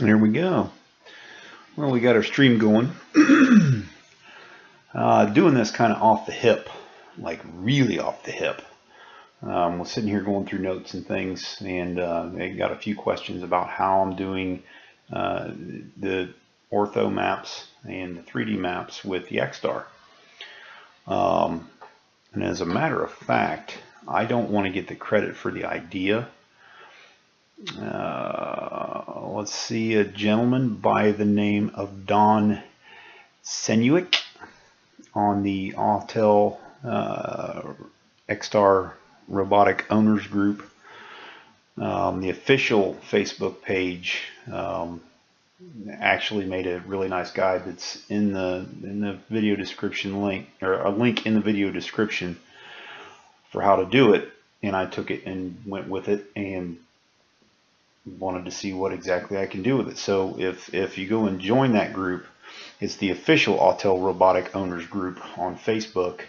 There we go. Well, we got our stream going. Doing this kind of off the hip, like really off the hip. We're sitting here going through notes and things, and I got a few questions about how I'm doing the ortho maps and the 3D maps with the X-Star. And as a matter of fact, I don't want to get the credit for the idea. Let's see, a gentleman by the name of Don Senuik on the Autel X-Star Robotic Owners Group, the official Facebook page, actually made a really nice guide that's in the video description link, or a link in the video description for how to do it. And I took it and went with it and wanted to see what exactly I can do with it. So if you go and join that group, it's the official Autel Robotic Owners Group on Facebook.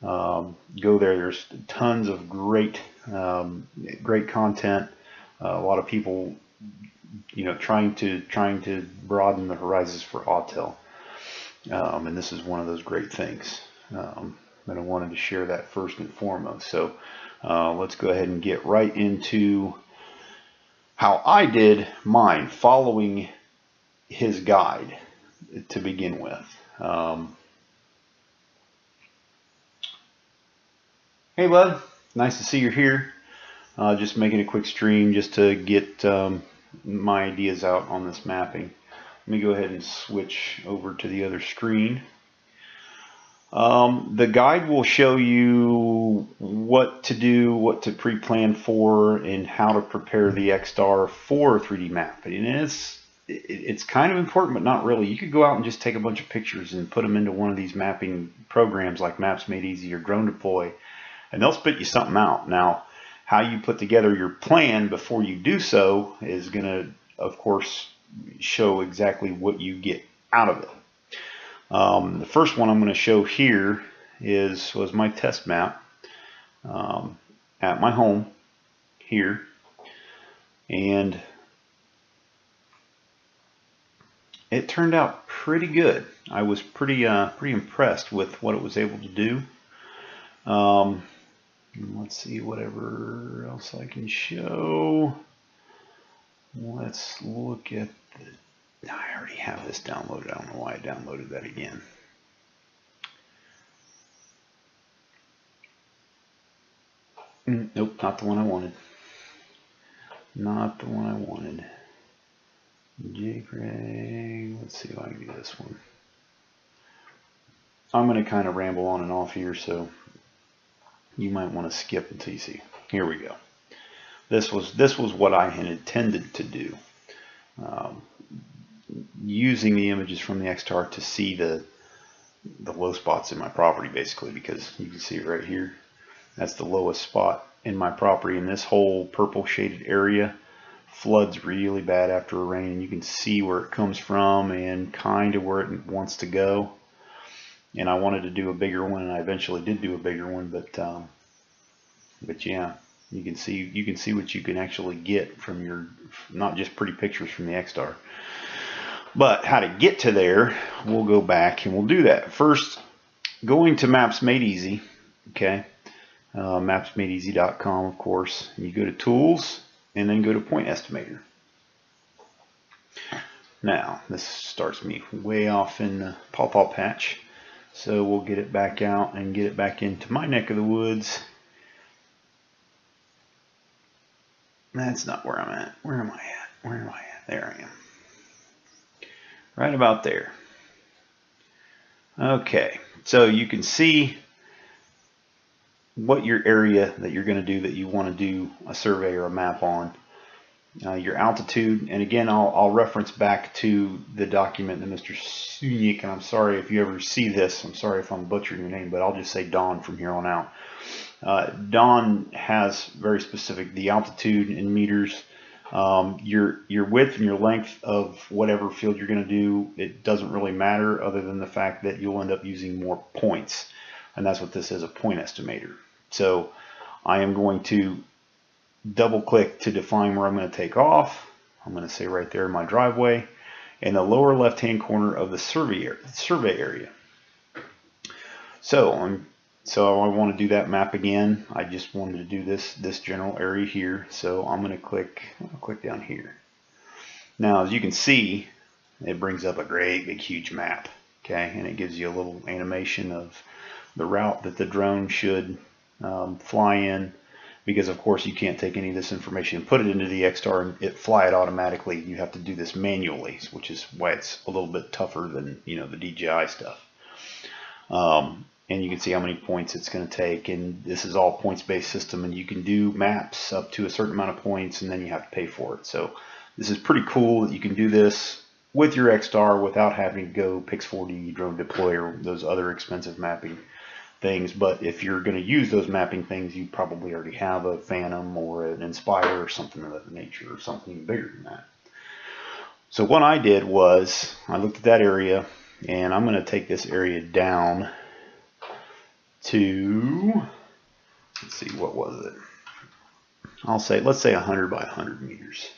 Go there. There's tons of great content. A lot of people, trying to broaden the horizons for Autel, and this is one of those great things. And I wanted to share that first and foremost. So let's go ahead and get right into how I did mine, following his guide to begin with. Hey bud, nice to see you're here. Just making a quick stream just to get my ideas out on this mapping. Let me go ahead and switch over to the other screen. The guide will show you what to do, what to pre-plan for, and how to prepare the X-Star for 3D mapping. And it's kind of important, but not really. You could go out and just take a bunch of pictures and put them into one of these mapping programs like Maps Made Easy or Drone Deploy, and they'll spit you something out. Now, how you put together your plan before you do so is going to, of course, show exactly what you get out of it. The first one I'm going to show here was my test map at my home here, and it turned out pretty good. I was pretty impressed with what it was able to do. Let's see whatever else I can show. Let's look at I already have this downloaded. I don't know why I downloaded that again. Nope, not the one I wanted. Not the one I wanted. JPEG. Let's see if I can do this one. I'm going to kind of ramble on and off here, so you might want to skip until you see. Here we go. This was what I had intended to do. Using the images from the X-Star to see the low spots in my property, basically, because you can see it right here. That's the lowest spot in my property, and this whole purple shaded area floods really bad after a rain, and you can see where it comes from and kind of where it wants to go. And I wanted to do a bigger one, and I eventually did do a bigger one, but yeah, you can see what you can actually get from your, not just pretty pictures from the X-Star. But how to get to there, we'll go back and we'll do that. First, going to Maps Made Easy, okay, mapsmadeeasy.com, of course. And you go to Tools, and then go to Point Estimator. Now, this starts me way off in the pawpaw patch, so we'll get it back out and get it back into my neck of the woods. That's not where I'm at. Where am I at? Where am I at? There I am. Right about there. Okay, so you can see what your area that you're going to do, that you want to do a survey or a map on. Your altitude, and again, I'll reference back to the document that Mr. Senuik, and I'm sorry if you ever see this, I'm sorry if I'm butchering your name, but I'll just say Don from here on out. Don has very specific, the altitude in meters, your width and your length of whatever field you're going to do, it doesn't really matter, other than the fact that you'll end up using more points, and that's what this is, a point estimator. So I am going to double click to define where I'm going to take off, I'm going to say right there in my driveway, in the lower left-hand corner of the survey area. So I want to do that map again. I just wanted to do this general area here. So I'm going to click down here. Now, as you can see, it brings up a great big huge map. Okay, and it gives you a little animation of the route that the drone should fly in, because of course you can't take any of this information and put it into the XStar and it fly it automatically. You have to do this manually, which is why it's a little bit tougher than the DJI stuff. And you can see how many points it's going to take, and this is all points-based system, and you can do maps up to a certain amount of points and then you have to pay for it. So this is pretty cool that you can do this with your XStar without having to go Pix4D, Drone Deploy, or those other expensive mapping things. But if you're going to use those mapping things, you probably already have a Phantom or an Inspire or something of that nature, or something bigger than that. So what I did was I looked at that area, and I'm going to take this area down to, let's see, what was it? Let's say 100 by 100 meters.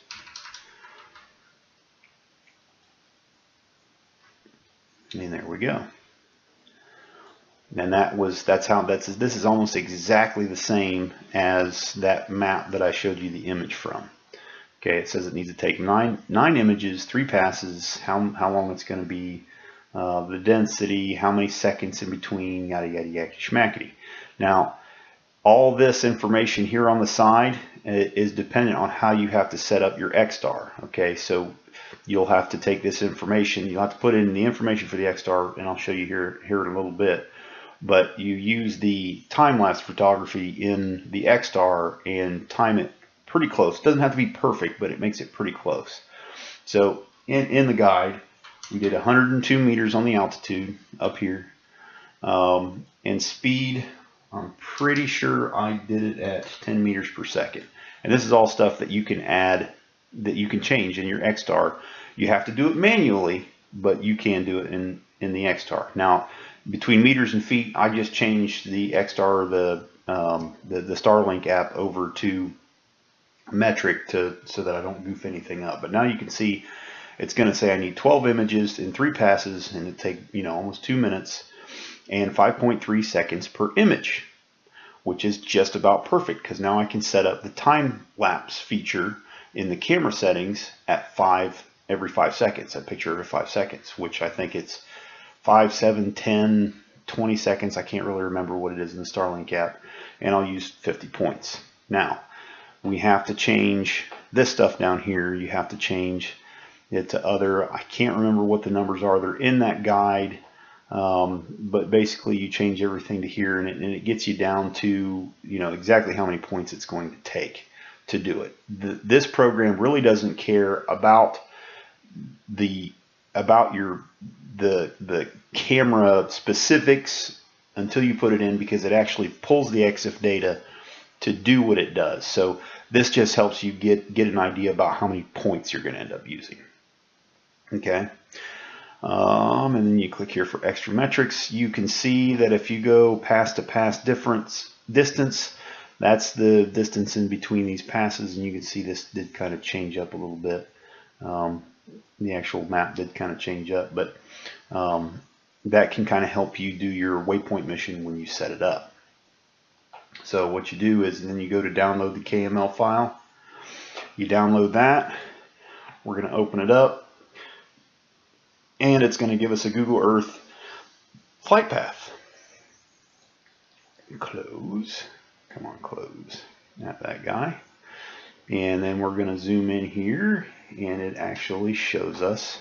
And there we go. And this is almost exactly the same as that map that I showed you the image from. Okay, it says it needs to take nine images, 3 passes, how long it's going to be, the density, how many seconds in between, yada yada yada schmackety. Now, all this information here on the side is dependent on how you have to set up your XStar. Okay, so you'll have to take this information, you'll have to put in the information for the XStar, and I'll show you here in a little bit. But you use the time-lapse photography in the XStar and time it pretty close. It doesn't have to be perfect, but it makes it pretty close. So in the guide, we did 102 meters on the altitude up here. And speed, I'm pretty sure I did it at 10 meters per second. And this is all stuff that you can add, that you can change in your XStar. You have to do it manually, but you can do it in the XStar. Now, between meters and feet, I just changed the XStar, the Starlink app, over to metric so that I don't goof anything up. But now you can see it's going to say I need 12 images in 3 passes, and it take almost 2 minutes and 5.3 seconds per image, which is just about perfect, because now I can set up the time lapse feature in the camera settings at every 5 seconds, a picture every 5 seconds, which I think it's 5, 7, 10, 20 seconds. I can't really remember what it is in the Starlink app, and I'll use 50 points. Now, we have to change this stuff down here. You have to change it to other, I can't remember what the numbers are. They're in that guide, but basically you change everything to here, and it gets you down to exactly how many points it's going to take to do it. This program really doesn't care about the camera specifics until you put it in, because it actually pulls the EXIF data to do what it does. So this just helps you get an idea about how many points you're going to end up using. Okay, and then you click here for extra metrics. You can see that if you go pass to pass distance, that's the distance in between these passes, and you can see this did kind of change up a little bit. The actual map did kind of change up, but that can kind of help you do your waypoint mission when you set it up. So what you do is then you go to download the KML file. You download that. We're going to open it up, and it's going to give us a Google Earth flight path. Close. Come on, close. Not that guy. And then we're going to zoom in here, and it actually shows us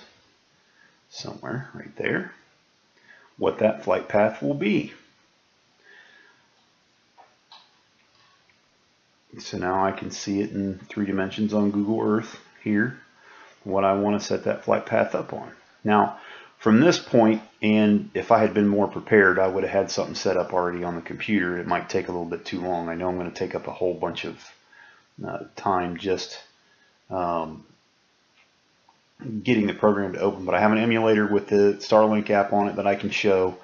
somewhere right there what that flight path will be. So now I can see it in 3 dimensions on Google Earth here, what I want to set that flight path up on. Now, from this point, and if I had been more prepared, I would have had something set up already on the computer. It might take a little bit too long. I know I'm going to take up a whole bunch of time just getting the program to open, but I have an emulator with the Starlink app on it that I can show.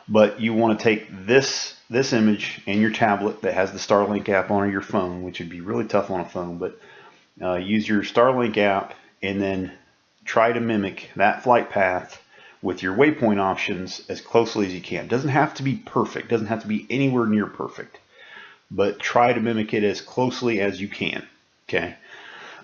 But you want to take this image and your tablet that has the Starlink app on, or your phone, which would be really tough on a phone, but use your Starlink app and then try to mimic that flight path with your waypoint options as closely as you can. It doesn't have to be perfect, it doesn't have to be anywhere near perfect, but try to mimic it as closely as you can. Okay.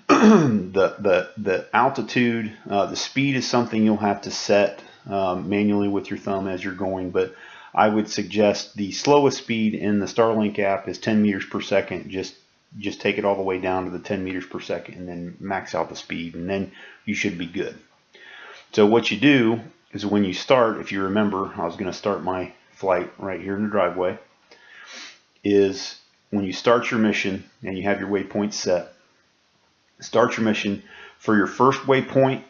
The altitude, the speed is something you'll have to set manually with your thumb as you're going, but I would suggest the slowest speed in the Starlink app is 10 meters per second. Just take it all the way down to the 10 meters per second and then max out the speed, and then you should be good. So what you do is when you start, if you remember, I was going to start my flight right here in the driveway, is when you start your mission and you have your waypoint set, start your mission. For your first waypoint,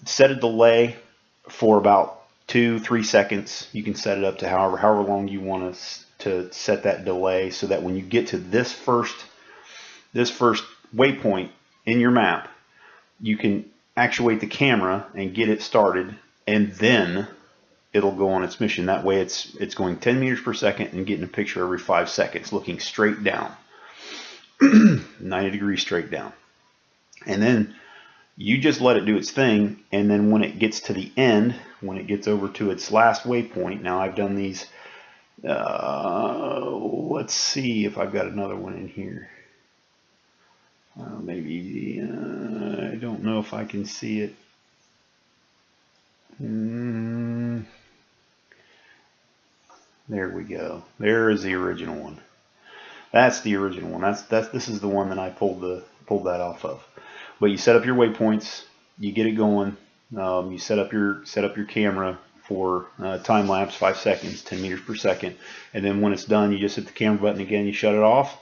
set a delay for about 2-3 seconds. You can set it up to however long you want to set that delay, so that when you get to this first waypoint in your map, you can actuate the camera and get it started, and then it'll go on its mission. That way it's going 10 meters per second and getting a picture every 5 seconds, looking straight down. 90 degrees straight down. And then you just let it do its thing, and then when it gets to the end, when it gets over to its last waypoint, now I've done these, let's see if I've got another one in here. Maybe, I don't know if I can see it. There we go. There is the original one. That's the original one. This is the one that I pulled that off of. But you set up your waypoints, you get it going. You set up your camera for time lapse, 5 seconds, 10 meters per second, and then when it's done, you just hit the camera button again. You shut it off,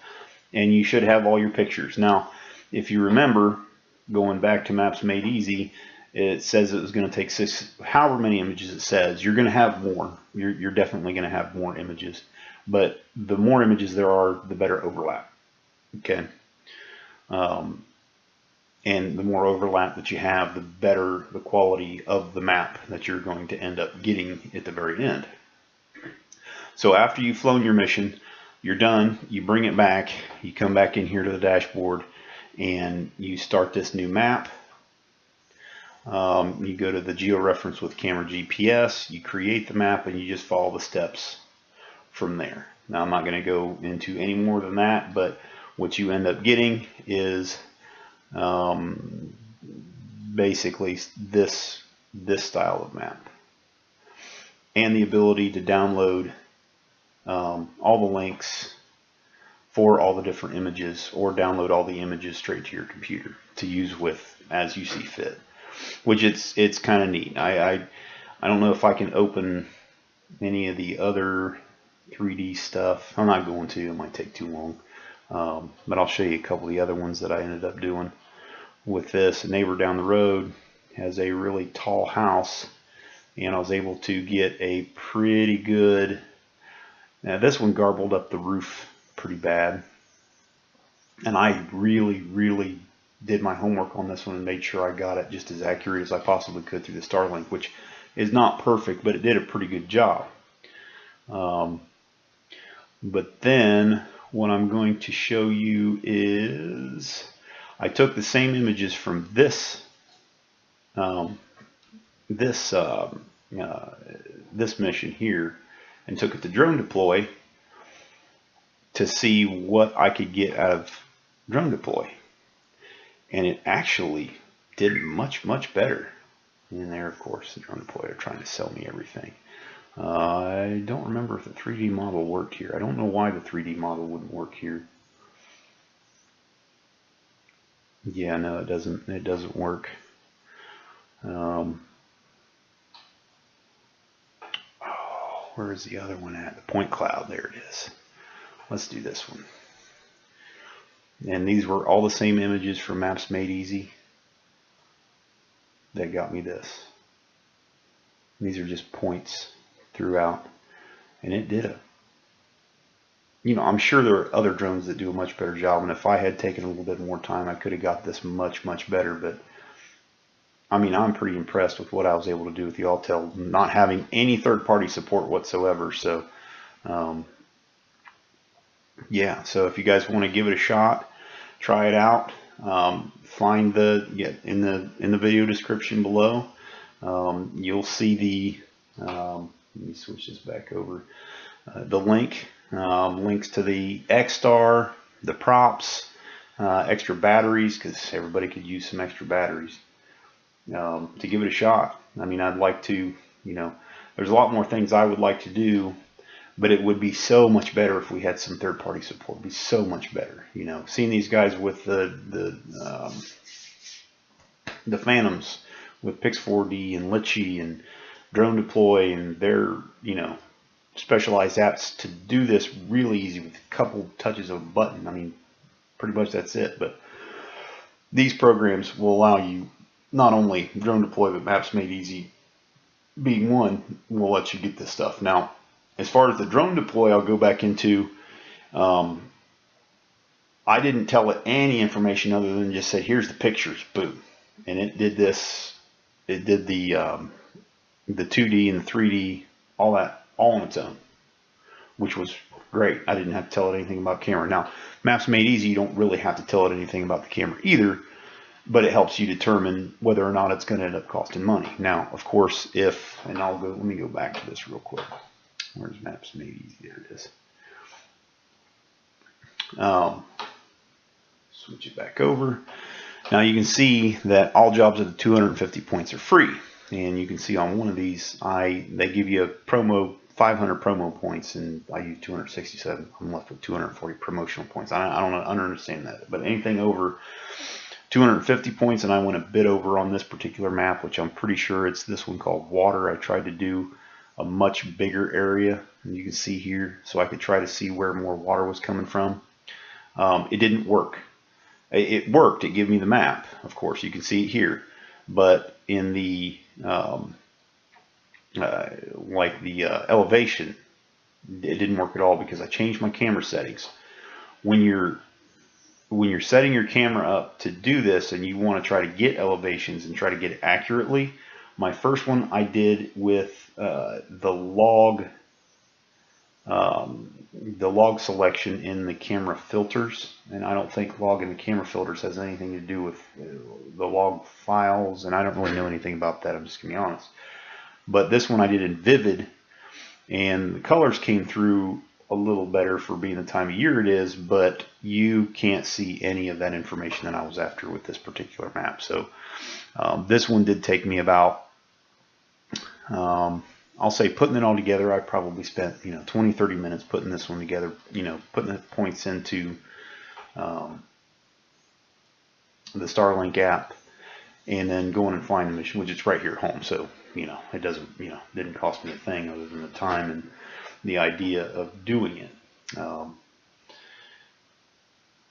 and you should have all your pictures. Now, if you remember, going back to Maps Made Easy, it says it was going to take however many images it says. You're going to have more. You're definitely going to have more images. But the more images there are, the better overlap. Okay. And the more overlap that you have, the better the quality of the map that you're going to end up getting at the very end. So after you've flown your mission, you're done, you bring it back, you come back in here to the dashboard, and you start this new map. You go to the georeference with camera GPS, you create the map, and you just follow the steps from there. Now I'm not going to go into any more than that, but what you end up getting is basically this style of map, and the ability to download all the links for all the different images, or download all the images straight to your computer to use with as you see fit, which it's kind of neat. I don't know if I can open any of the other 3D stuff. I'm not going to, it might take too long. But I'll show you a couple of the other ones that I ended up doing with this. A neighbor down the road has a really tall house, and I was able to get a pretty good, now this one garbled up the roof pretty bad, and I really did my homework on this one and made sure I got it just as accurate as I possibly could through the Starlink, which is not perfect, but it did a pretty good job. But then what I'm going to show you is I took the same images from this this mission here and took it to Drone Deploy to see what I could get out of Drone Deploy, and it actually did much better. And there, of course, the Drone Deploy are trying to sell me everything. I don't remember if the 3D model worked here. I don't know why the 3D model wouldn't work here. Yeah, no, it doesn't work. Where is the other one at? The point cloud, there it is. Let's do this one. And these were all the same images from Maps Made Easy that got me this. These are just points throughout, and it did I'm sure there are other drones that do a much better job, and if I had taken a little bit more time, I could have got this much better. But I mean, I'm pretty impressed with what I was able to do with the Autel, not having any third-party support whatsoever. So yeah, so if you guys want to give it a shot, try it out. find in the video description below. You'll see let me switch this back over. The links to the X-Star, the props, extra batteries, because everybody could use some extra batteries, to give it a shot. I mean, I'd like to, there's a lot more things I would like to do, but it would be so much better if we had some third-party support. It'd be so much better, seeing these guys with the Phantoms, with Pix4D and Litchi and Drone Deploy, and their, specialized apps to do this really easy with a couple touches of a button. I mean, pretty much that's it. But these programs will allow you not only Drone Deploy, but Maps Made Easy being one, will let you get this stuff. Now, as far as the Drone Deploy, I'll go back into, I didn't tell it any information other than just say, here's the pictures, boom. And it did this, it did the 2D and the 3D, all that, all on its own, which was great. I didn't have to tell it anything about camera. Now, Maps Made Easy, you don't really have to tell it anything about the camera either, but it helps you determine whether or not it's going to end up costing money. Now, of course, and let me go back to this real quick. Where's Maps Made Easy? There it is. Switch it back over. Now you can see that all jobs at the 250 points are free. And you can see on one of these, they give you a promo, 500 promo points, and I use 267. I'm left with 240 promotional points. I don't understand that, but anything over 250 points, and I went a bit over on this particular map, which I'm pretty sure it's this one called Water. I tried to do a much bigger area, and you can see here, so I could try to see where more water was coming from. It didn't work. It worked. It gave me the map, of course. You can see it here, but in the elevation, it didn't work at all because I changed my camera settings. When you're setting your camera up to do this and you want to try to get elevations and try to get it accurately, my first one I did with the log selection in the camera filters, and I don't think log in the camera filters has anything to do with the log files, and I don't really know anything about that, I'm just gonna be honest. But this one I did in Vivid, and the colors came through a little better for being the time of year it is, but you can't see any of that information that I was after with this particular map. So this one did take me about, I'll say, putting it all together, I probably spent 20-30 minutes putting this one together, putting the points into the Starlink app, and then going and flying the mission, which is right here at home. So it doesn't didn't cost me a thing other than the time and the idea of doing it.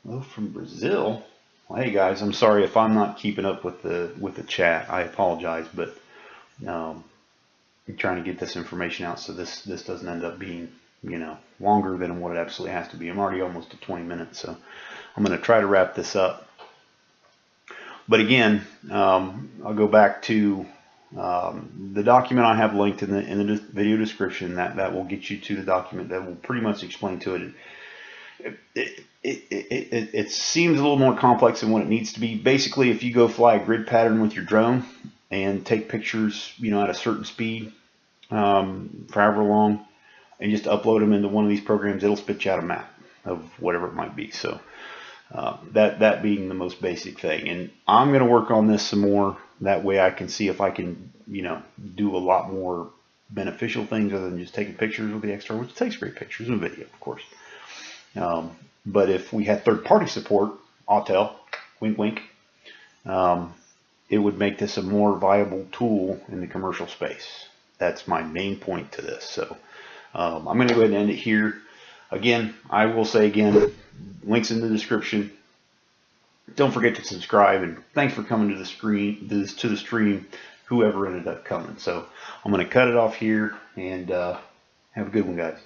Hello from Brazil. Well, hey guys, I'm sorry if I'm not keeping up with the chat. I apologize, but I'm trying to get this information out so this doesn't end up being longer than what it absolutely has to be. I'm already almost at 20 minutes, so I'm going to try to wrap this up. But again, I'll go back to the document I have linked in the video description. That will get you to the document that will pretty much explain to it. It seems a little more complex than what it needs to be. Basically, if you go fly a grid pattern with your drone and take pictures, at a certain speed, for however long, and just upload them into one of these programs, it'll spit you out a map of whatever it might be. So that being the most basic thing, and I'm going to work on this some more. That way I can see if I can, do a lot more beneficial things other than just taking pictures with the X-Star, which takes great pictures and video, of course. But if we had third-party support, Autel, wink, wink, it would make this a more viable tool in the commercial space. That's my main point to this. So I'm going to go ahead and end it here. Again, I will say again, links in the description. Don't forget to subscribe, and thanks for coming to the stream, whoever ended up coming. So I'm going to cut it off here, and have a good one, guys.